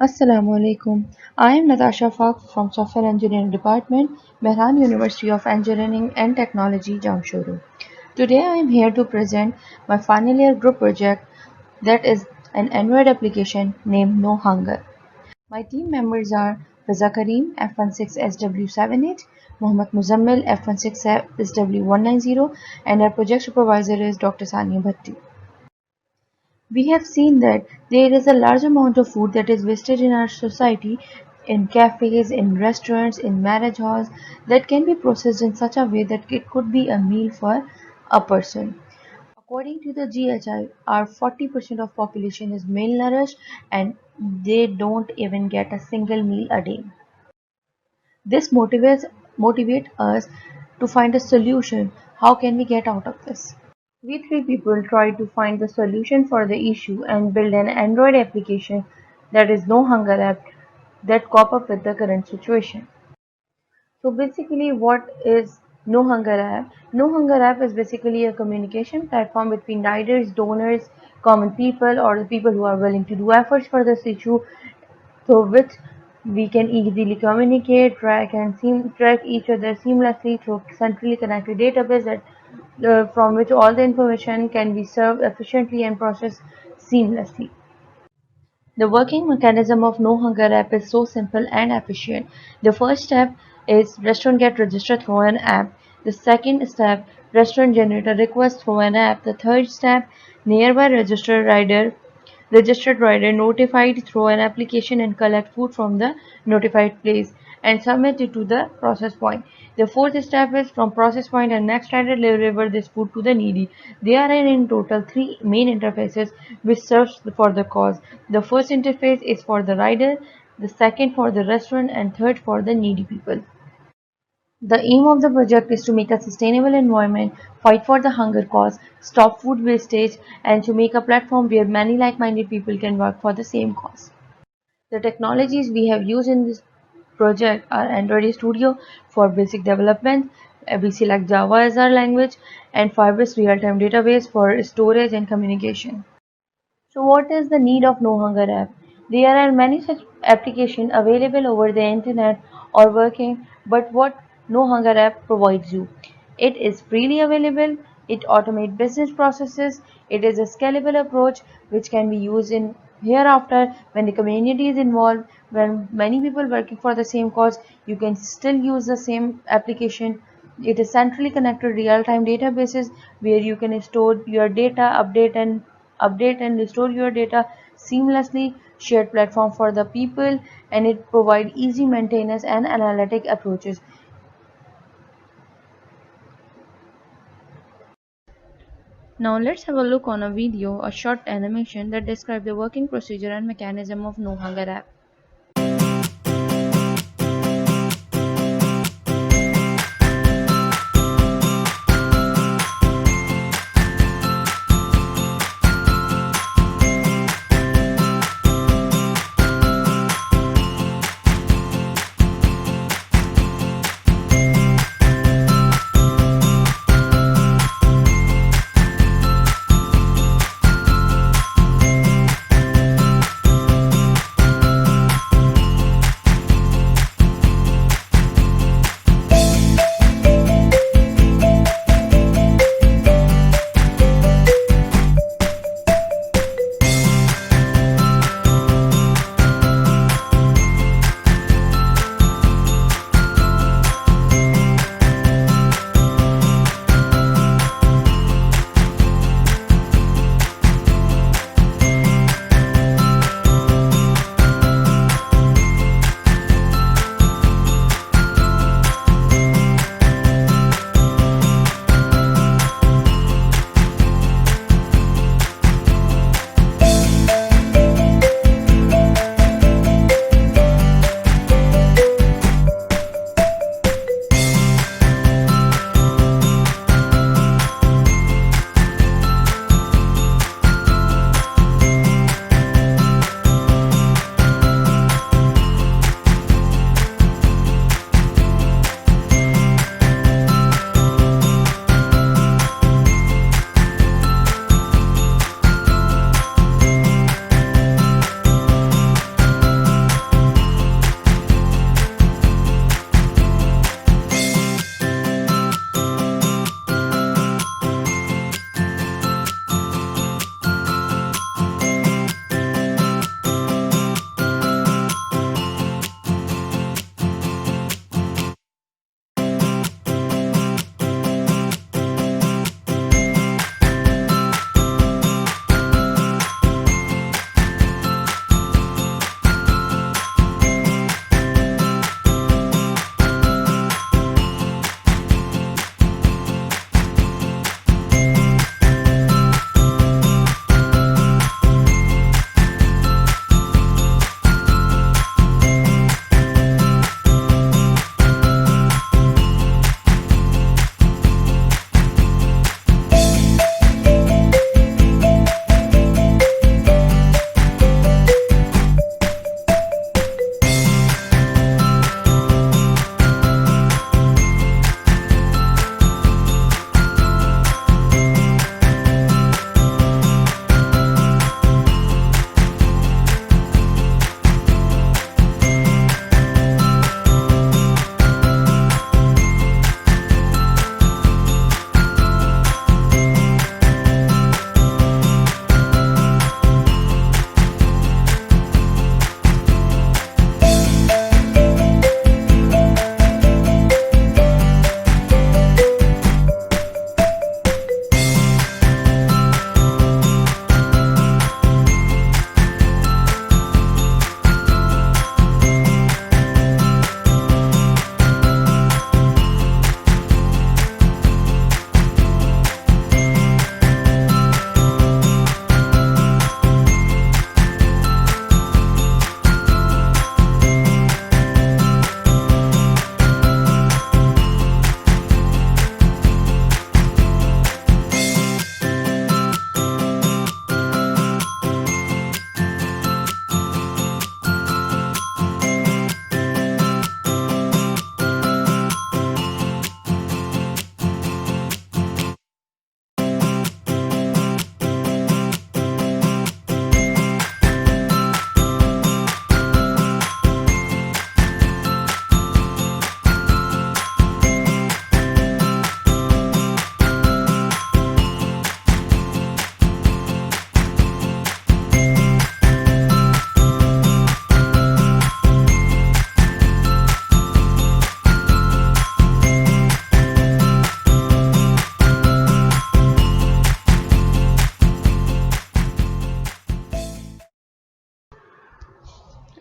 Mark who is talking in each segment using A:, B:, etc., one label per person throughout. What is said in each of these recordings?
A: Assalamu alaikum. I am Natasha Faq from Software Engineering Department, Mehran University of Engineering and Technology, Jamshoro. Today I am here to present my final year group project that is an Android application named No Hunger. My team members are Fiza Kareem F16SW78, Mohammad Muzammil F16SW190, and our project supervisor is Dr. Sania Bhatti. We have seen that there is a large amount of food that is wasted in our society, in cafes, in restaurants, in marriage halls, that can be processed in such a way that it could be a meal for a person. According to the GHI, our 40% of population is malnourished and they don't even get a single meal a day. This motivate us to find a solution. How can we get out of this? We three people tried to find the solution for the issue and build an Android application that is no hunger app that cope up with the current situation. So basically what is No Hunger App? No Hunger App is basically a communication platform between riders, donors, common people or the people who are willing to do efforts for this issue through which we can easily communicate, track each other seamlessly through centrally connected database from which all the information can be served efficiently and processed seamlessly. The working mechanism of No Hunger app is so simple and efficient. The first step is restaurant get registered through an app. The second step, restaurant generate a request through an app. The third step, nearby registered rider notified through an application and collect food from the notified place and submit it to the process point. The fourth step is from process point and next rider deliver this food to the needy. There are in total three main interfaces which serves for the cause. The first interface is for the rider, the second for the restaurant and third for the needy people. The aim of the project is to make a sustainable environment, fight for the hunger cause, stop food wastage, and to make a platform where many like-minded people can work for the same cause. The technologies we have used in this project are Android Studio for basic development, we select Java as our language, and Firebase real-time database for storage and communication. So what is the need of No Hunger app? There are many such applications available over the internet or working, but what No Hunger app provides you? It is freely available, it automates business processes, it is a scalable approach which can be used in hereafter when the community is involved, when many people working for the same cause, you can still use the same application. It is centrally connected real-time databases where you can store your data, update and restore your data seamlessly, shared platform for the people, and it provide easy maintenance and analytic approaches. Now let's have a look on a video, a short animation that describes the working procedure and mechanism of No Hunger app.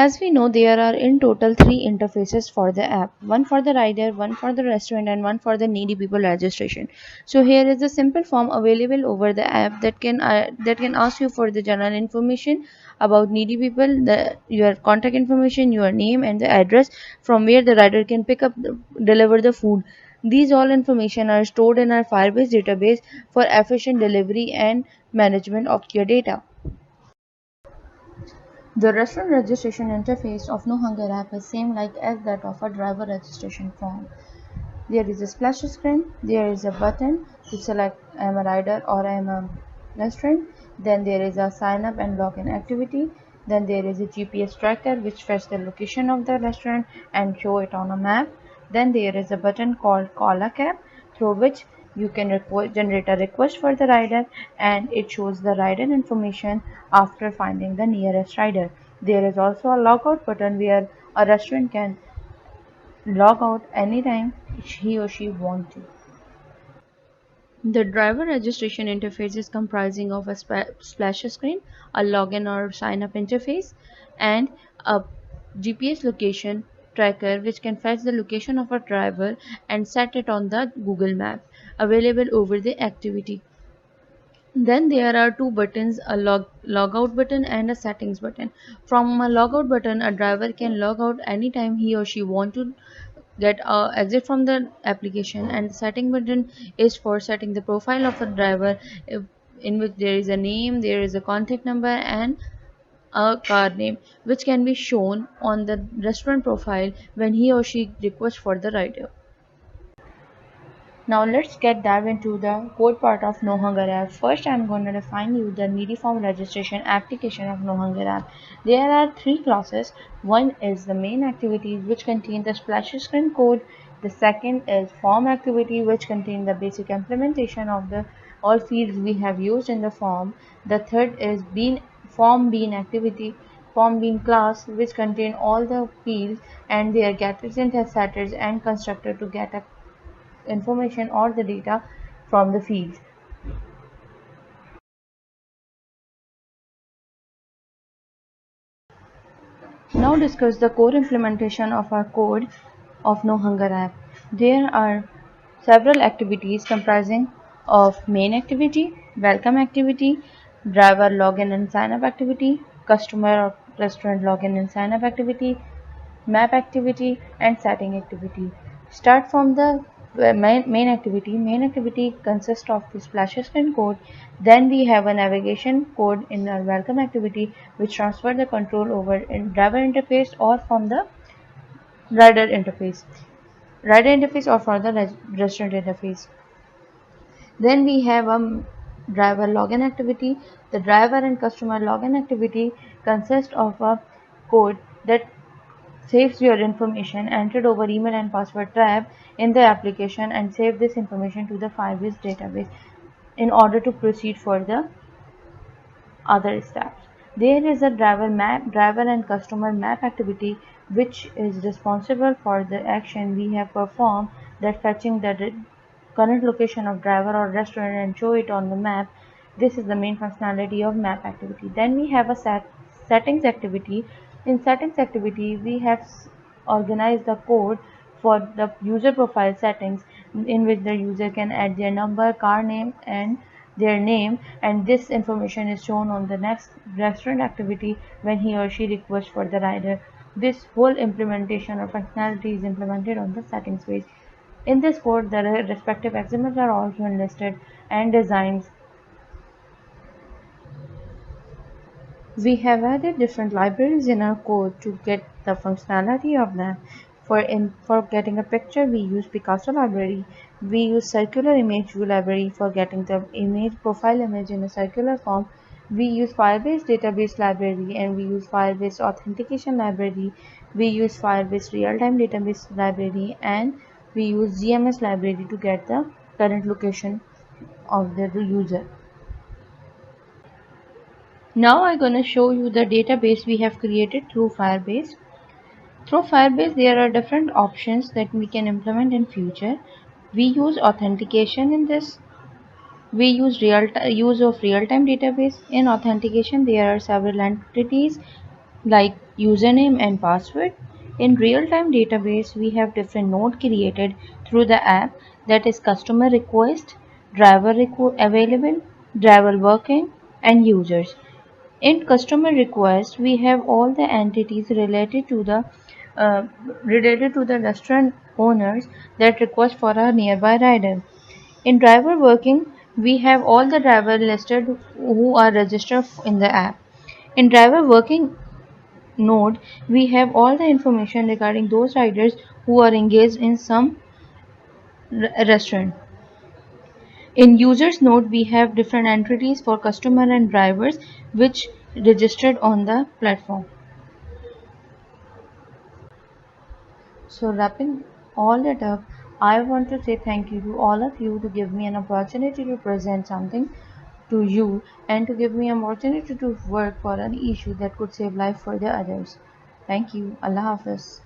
A: As we know, there are in total three interfaces for the app, one for the rider, one for the restaurant, and one for the needy people registration. So here is a simple form available over the app that can ask you for the general information about needy people, your contact information, your name, and the address from where the rider can deliver the food. These all information are stored in our Firebase database for efficient delivery and management of your data. The restaurant registration interface of No Hunger app is same like as that of a driver registration form. There is a splash screen, there is a button to select I am a rider or I am a restaurant, then there is a sign up and login activity, then there is a GPS tracker which fetches the location of the restaurant and show it on a map, then there is a button called call a cab through which you can generate a request for the rider and it shows the rider information after finding the nearest rider. There is also a logout button where a restaurant can log out anytime he or she wants to. The driver registration interface is comprising of a splash screen, a login or sign up interface, and a GPS location tracker which can fetch the location of a driver and set it on the Google map available over the activity. Then there are two buttons, a logout button and a settings button. From a logout button, a driver can log out anytime he or she want to get exit from the application, and the setting button is for setting the profile of a driver in which there is a name, there is a contact number, and a car name which can be shown on the restaurant profile when he or she requests for the rider. Now let's get dive into the code part of No Hunger app. First, I'm going to define you the needy form registration application of No Hunger app. There are three classes. One is the main activities which contain the splash screen code. The second is form activity which contain the basic implementation of the all fields we have used in the form. The third is form bean class which contain all the fields and their getters and setters and constructor to get a information or the data from the fields. Now discuss the core implementation of our code of No Hunger app. There are several activities comprising of main activity, welcome activity, driver login and sign up activity, customer or restaurant login and sign up activity, map activity, and setting activity. Start from the main activity. Main activity consists of the splash screen code. Then we have a navigation code in our welcome activity which transfer the control over in driver interface or from the rider interface. Rider interface or for the restaurant interface. Then we have a driver login activity. The driver and customer login activity consists of a code that saves your information entered over email and password tab in the application and save this information to the Firebase database in order to proceed for the other steps. There is a driver and customer map activity which is responsible for the action we have performed that fetching the current location of driver or restaurant and show it on the map. This is the main functionality of map activity. Then we have a settings activity. In settings activity, we have organized the code for the user profile settings in which the user can add their number, car name, and their name, and this information is shown on the next restaurant activity when he or she requests for the rider. This whole implementation or functionality is implemented on the settings page. In this code, the respective XMLs are also enlisted and designs. We have added different libraries in our code to get the functionality of them. For getting a picture, we use Picasso library. We use circular image view library for getting the image profile image in a circular form. We use Firebase database library and we use Firebase authentication library. We use Firebase real-time database library and we use GMS library to get the current location of the user. Now I'm going to show you the database we have created through Firebase. Through Firebase, there are different options that we can implement in future. We use authentication in this. We use use of real-time database. In authentication, there are several entities like username and password. In real-time database, we have different node created through the app, that is customer request, available, driver working, and users. In customer request, we have all the entities uh, related to the restaurant owners that request for a nearby rider. In driver working, we have all the driver listed who are registered in the app. In driver working node, we have all the information regarding those riders who are engaged in some restaurant. In users node, we have different entities for customer and drivers which registered on the platform. So wrapping all it up, I want to say thank you to all of you to give me an opportunity to present something to you and to give me an opportunity to work for an issue that could save life for the others. Thank you. Allah Hafiz.